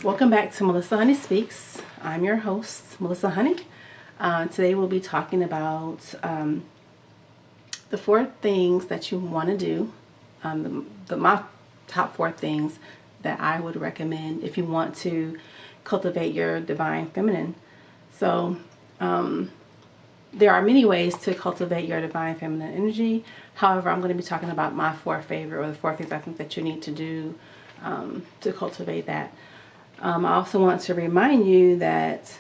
Welcome back to Melissa Honey Speaks. I'm your host, Melissa Honey. Today we'll be talking about the 4 things that you want to do. My top 4 things that I would recommend if you want to cultivate your divine feminine. So there are many ways to cultivate your divine feminine energy. However, I'm going to be talking about my 4 favorite, or the 4 things I think that you need to do to cultivate that. I also want to remind you that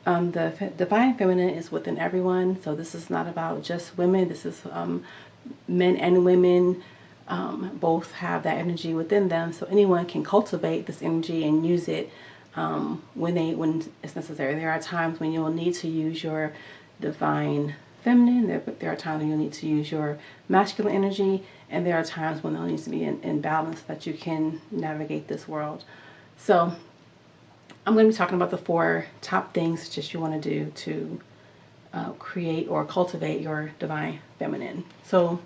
the divine feminine is within everyone. So this is not about just women. This is men and women both have that energy within them. So anyone can cultivate this energy and use it when it's necessary. There are times when you'll need to use your divine feminine. There are times when you'll need to use your masculine energy, and there are times when there needs to be in balance so that you can navigate this world. So I'm going to be talking about the 4 top things just you want to do to create or cultivate your divine feminine. So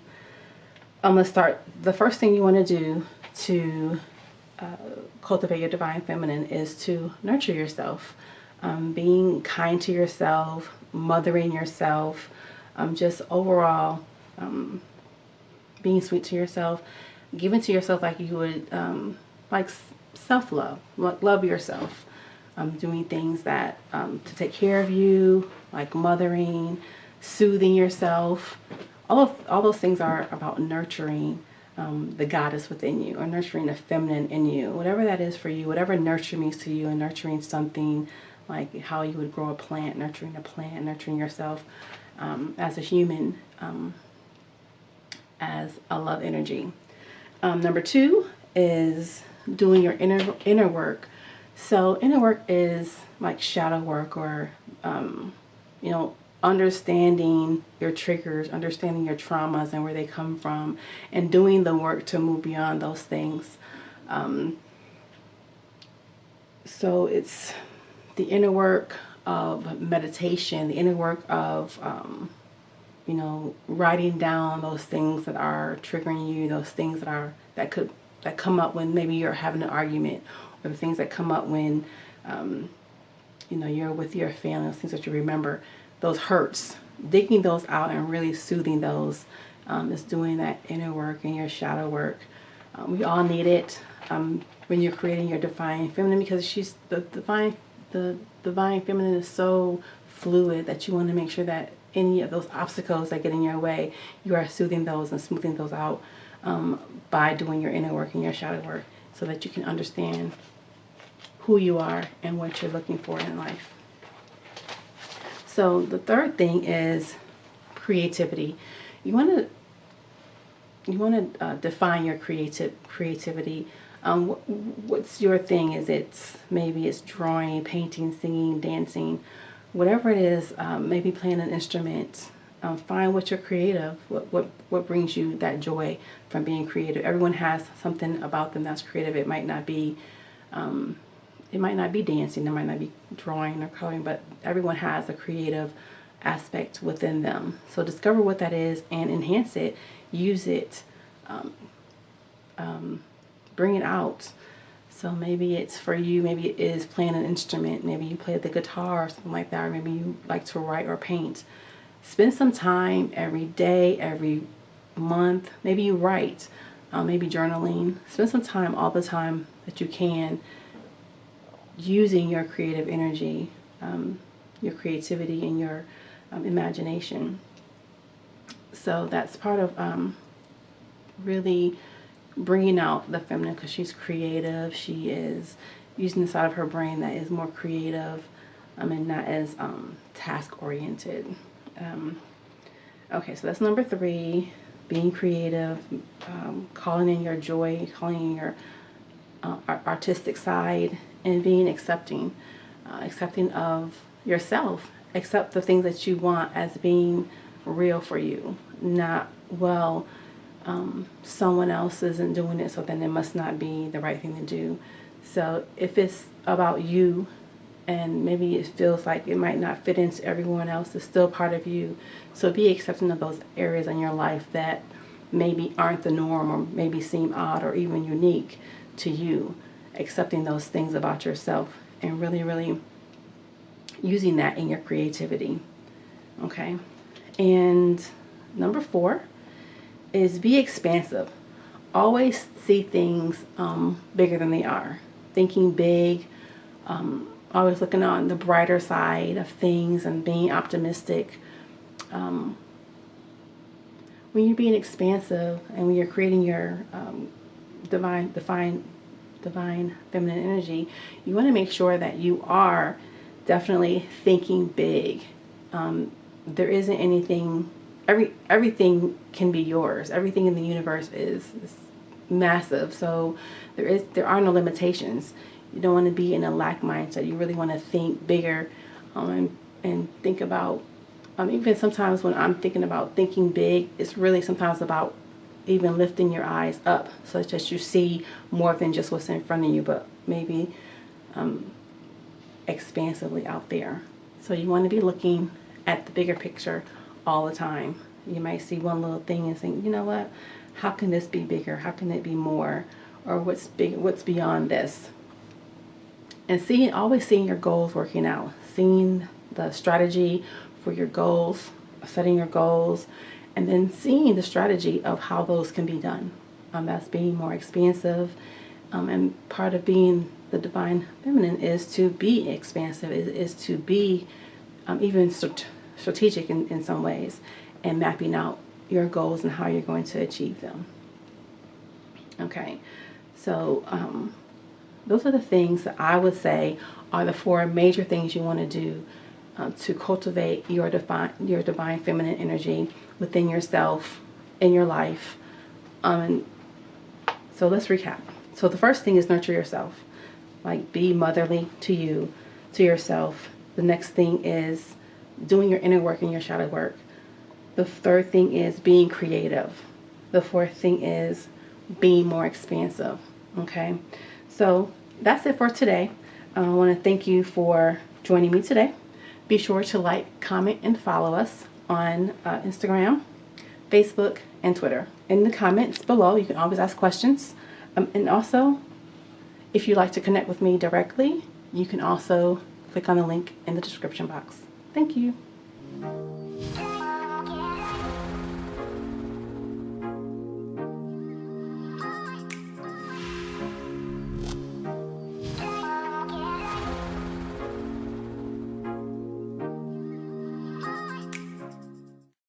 I'm going to start. The first thing you want to do to cultivate your divine feminine is to nurture yourself. Being kind to yourself, mothering yourself, just overall being sweet to yourself, giving to yourself like you would like self-love, love yourself, doing things that to take care of you, like mothering, soothing yourself. All those things are about nurturing the goddess within you, or nurturing the feminine in you, whatever that is for you, whatever nurture means to you, and nurturing something like how you would grow a plant, nurturing a plant, nurturing yourself as a human, as a love energy. Number 2 is doing your inner work. So inner work is like shadow work, or understanding your triggers, understanding your traumas and where they come from, and doing the work to move beyond those things. So it's the inner work of meditation, the inner work of writing down those things that are triggering you, those things that come up when maybe you're having an argument, or the things that come up when you're with your family, those things that you remember, those hurts, digging those out and really soothing those is doing that inner work and your shadow work. We all need it when you're creating your divine feminine, because the divine feminine is so fluid that you want to make sure that any of those obstacles that get in your way, you are soothing those and smoothing those out by doing your inner work and your shadow work, so that you can understand who you are and what you're looking for in life. So the third thing is creativity. You want to define your creativity. What's your thing? Maybe it's drawing, painting, singing, dancing, whatever it is. Maybe playing an instrument. Find what you're creative. What brings you that joy from being creative? Everyone has something about them that's creative. It might not be dancing. It might not be drawing or coloring, but everyone has a creative aspect within them. So discover what that is and enhance it. Use it. Bring it out. So maybe it's for you. Maybe it is playing an instrument. Maybe you play the guitar or something like that. Or maybe you like to write or paint. Spend some time every day, every month. Maybe you write, maybe journaling. Spend some time all the time that you can using your creative energy, your creativity, and your imagination. So that's part of really bringing out the feminine, because she's creative. She is using the side of her brain that is more creative and not as task-oriented. Okay, so that's number 3, being creative, calling in your joy, calling in your artistic side, and being accepting of yourself. Accept the things that you want as being real for you, not, someone else isn't doing it, so then it must not be the right thing to do. So if it's about you, and maybe it feels like it might not fit into everyone else, it's still part of you. So be accepting of those areas in your life that maybe aren't the norm, or maybe seem odd or even unique to you. accepting those things about yourself and really, really using that in your creativity. Okay. And number 4 is be expansive. Always see things bigger than they are. Thinking big, always looking on the brighter side of things and being optimistic. When you're being expansive and when you're creating your divine feminine energy, you want to make sure that you are definitely thinking big. There isn't anything, everything can be yours. Everything in the universe is massive, so there are no limitations. You don't want to be in a lack mindset. You really want to think bigger, and think about, even sometimes when I'm thinking about thinking big, it's really sometimes about even lifting your eyes up so that you see more than just what's in front of you, but maybe expansively out there. So you want to be looking at the bigger picture all the time. You might see one little thing and think, you know what, how can this be bigger? How can it be more? Or what's beyond this? And always seeing your goals working out, seeing the strategy for your goals, setting your goals, and then seeing the strategy of how those can be done. That's being more expansive. And part of being the divine feminine is to be expansive, is to be even strategic in some ways, and mapping out your goals and how you're going to achieve them. Okay, so those are the things that I would say are the 4 major things you want to do to cultivate your divine feminine energy within yourself, in your life. And so let's recap. So the first thing is nurture yourself. Like, be motherly to you, to yourself. The next thing is doing your inner work and your shadow work. The third thing is being creative. The fourth thing is being more expansive. Okay, so that's it for today. I want to thank you for joining me today. Be sure to like, comment, and follow us on Instagram, Facebook, and Twitter. In the comments below, you can always ask questions. And also, if you'd like to connect with me directly, you can also click on the link in the description box. Thank you.